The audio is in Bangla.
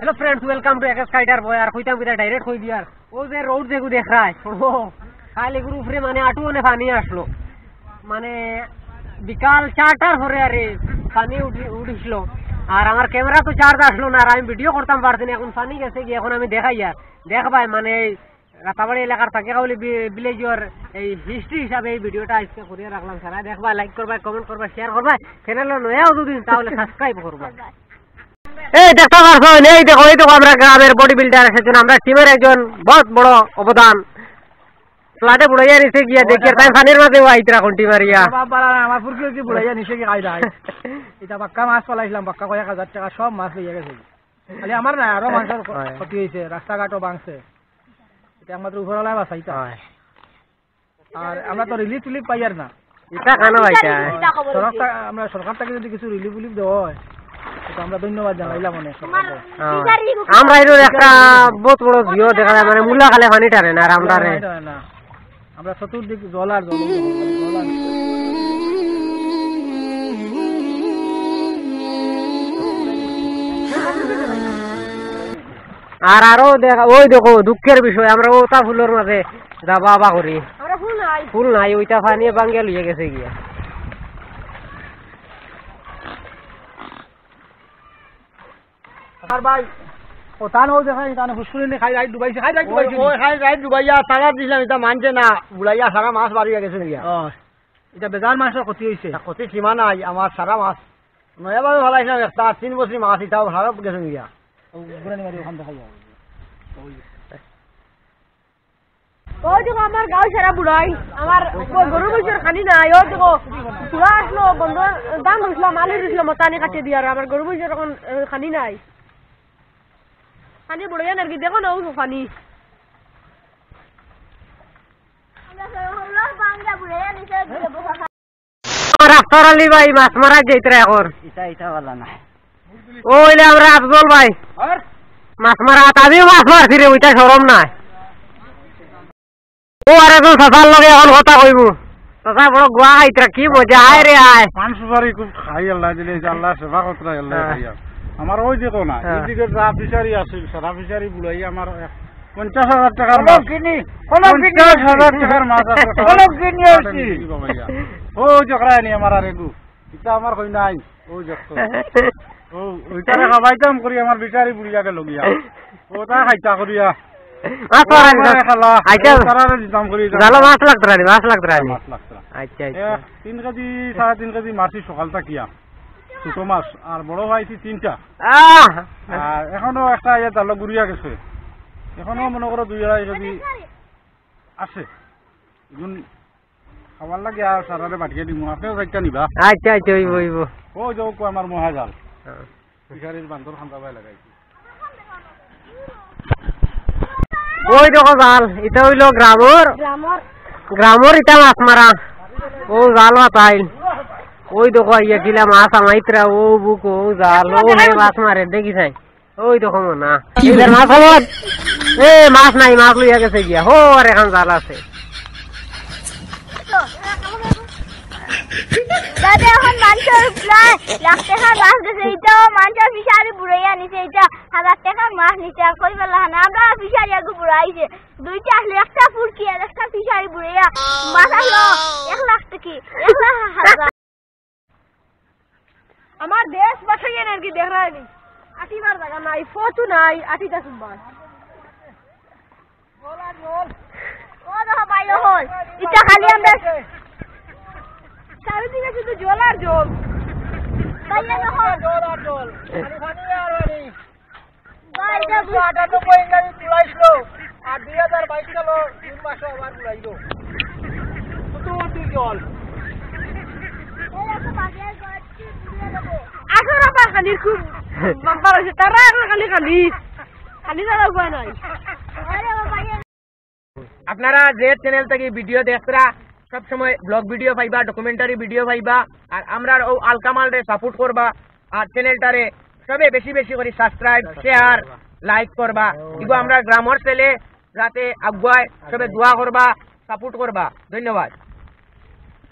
Hello friends, welcome to X kiter boy. আর কইতাম কিটা ডাইরেক্ট কই দিয়ার ও যে রোড যেগু দেখায় ও খালি গুরু উপরে মানে আটুনে পানি আসলো, মানে বিকাল 4টার পরে আরে পানি উঠিছিল। আর আমার ক্যামেরা তো চার্জ আসলো না, আর আমি ভিডিও করতাম পারছি না। এখন পানি গেছে গিয়ে এখন আমি দেখাই আর দেখবাই মানে রাতাবাড়ি এলাকার থাকে কাউলি ভিলেজের এই হিস্ট্রি হিসাবে এই ভিডিওটা আজকে করিয়ে রাখলাম। সারা দেখবা, লাইক করবা, কমেন্ট করবা, শেয়ার করবা, চ্যানেলে নয়া দুদিন তাহলে সাবস্ক্রাইব করবা। এই দেখতে পারছো, এই দেখো আমরা গ্রামের বডি বিল্ডার এসেছেন, আমরা টিমের একজন বহুত বড় অবদান। ফ্লাডে বুড়াইয়া নিচে গিয়া দেখি তাই পানির মাঝে আইতরা কোনটি মারিয়া আমার পুরকি কি বুড়াইয়া নিচে গিয়ে খাইদা এটা বাক্কা মাছ পালাইছিলাম, বাক্কা কয়েক হাজার টাকা সব মাছ লইয়া গেছে। খালি আমার না আরো মানুষের ক্ষতি হয়েছে, রাস্তাঘাটও ভাঙছে। এটা আমাদের উপরওয়ালা বাঁচাইতা। আর আমরা তো রিলিফ টিলিফ পাই আর না, এটা কেন ভাইটা আমরা সরকার থেকে যদি কিছু রিলিফ উলিফ দেওয়া হয় আমরা ধন্যবাদ জানাইলাম অনেক। আমরা এর একটা বহুত বড় ভিউ দেখা যায়, মানে মুলা খালে পানি টারে না, আর আমরা আমরা চতুর্দিক জল আর জল। আর আরো দেখা ওই দেখো দুঃখের বিষয়, আমরা ওটা ফুলের মাঝে যাবা আবা করি, ফুল নাই ওইটা পানি বাঙ্গিয়া লইয়া গেছে গিয়া। ভাই ও তানো দেখাই তানো হুসুরি খাই রাইট ডুবাইছে, খাই রাইট ডুবাইয়া তারা দিলাম, এটা মানছে না, বুলাইয়া সারা মাছ বাড়িয়া গেছে নাকি। এটা বেজার মাছের ক্ষতি হয়েছে, ক্ষতি সীমা নাই। আমার সারা মাছ নয়াবার ভালাইছিলাম একটা 3 বছর মাছ, এটাও ভালো গেছে গিয়া। ওই দেখো আমার গাঁও সারা বুড়াই, আমার গরু বছর খানি নাই। ও দেখো পুরা আসলো, বন্ধ দাম হয়েছিল, মালি দিয়েছিল মতানি কাটিয়ে দিয়ে। আর আমার গরু বছর এখন খানি নাই, খানি বুড়াইয়া নাকি দেখো না ও খানি। রাস্তার আলী ভাই মাছ মারা যাইতরা এখন এটা ভালো না। ওইলে আমরা আফজল ভাই মাছ মারা, আমিও মাছ মারছি রে, ওইটা সরম নাই। ও আর একজন চাচার লগে এখন কথা কইব, চাচা বড় গোয়া খাইতরা, কি মজা আয় রে আয়। পান সুপারি খুব খাই আল্লাহ দিলে, আল্লাহ সেবা করতে আল্লাহ খাইয়া। আমার ওই দেখো না এইদিকে যা ফিশারি আছে, সারা ফিশারি বুড়াই আমার 50,000 টাকার মাছ, 50,000 টাকার মাছ আছে। ও জকরা নি আমার আর এগু এটা আমার কই নাই। ও জক ও ওইটারে খাবাইতাম করি আমার বিচারি বুড়িয়াকে লগিয়া, ওটা খাইতা করিয়া মাছ মারা খালা আচ্ছা তারারে দিতাম করি। জালো মাছ লাগতরা নি, মাছ লাগতরা নি। মাছ লাগতরা আচ্ছা আচ্ছা 3 কেজি 3.5 কেজি মাছি সকালটা কিয়া ছোট মাছ, আর বড় ভাইছি 3টা। আর এখনো একটা জালো গুড়িয়া গেছে, এখনো মনে করো 2-2.5 কেজি আছে। এখন খাবার লাগে আর সারারে বাটিয়ে দিমু, আপনিও একটা নিবা। আচ্ছা আচ্ছা হইব হইব। ও যাও আমার মহাজাল ফিশারির বান্দর খান্দা ভাই লাগাইছি। ওই দেখো জাল, এটা হইলো গ্রামর এটা মাছ মারা। ও জাল মাতাইল, ওই দেখো ইয়া কিলা মাছ আমাইতরা, ও বুক ও জাল, ও হে মাছ মারে দেখি চাই। ওই দেখো না এদের মাছ আমার এ মাছ নাই, মাছ লইয়া গেছে গিয়া। হো আর এখন জাল আছে। দাদা এখন মানুষের প্রায় লাখ টাকার মাছ গেছে, এটাও মানুষের ফিশারি বুড়াইয়া নিছে, এটা 1000 টাকার মাছ নিছে। আর কই বেলা না আমরা ফিশারি আগে বুড়াইছে, 2টা আসলে একটা ফুরকি আর একটা ফিশারি বুড়াইয়া মাছ আসলো 1 লাখ টাকা, 1 লাখ হাজার। আমার দেশ বাঁচাইয়া নাকি দেখা নি আটিবার জায়গা নাই, ফচু নাই, আটিটা সুবাস ও দেখো বাইরে হল। এটা খালি আমরা চারিদিকে শুধু জল আর জল, বাইরে দেখো জল আর জল, পানি আর পানি। বাইরে 98 ইংরেজি তুলাইছিল আর 2022 সালে জুন মাসে আবার তুলাইলো, শুধু জল। এই একটা বাগের গড়টি পুড়িয়ে দেব। আসলে আবার খালি খুব বাম্পার হইছে, তারা আর খালি ছাড়া উপায় নাই। আরে বাবা আপনারা যে চ্যানেল থেকে ভিডিও দেখরা সব সময় ব্লগ ভিডিও পাইবা, ডকুমেন্টারি ভিডিও পাইবা। আর আমরা ও আলকামালরে সাপোর্ট করবা, আর চ্যানেলটারে সবে বেশি বেশি করে সাবস্ক্রাইব, শেয়ার, লাইক করবা। এগুলো আমরা গ্রামের ছেলে যাতে আগুয়ায় সবে দোয়া করবা, সাপোর্ট করবা। ধন্যবাদ।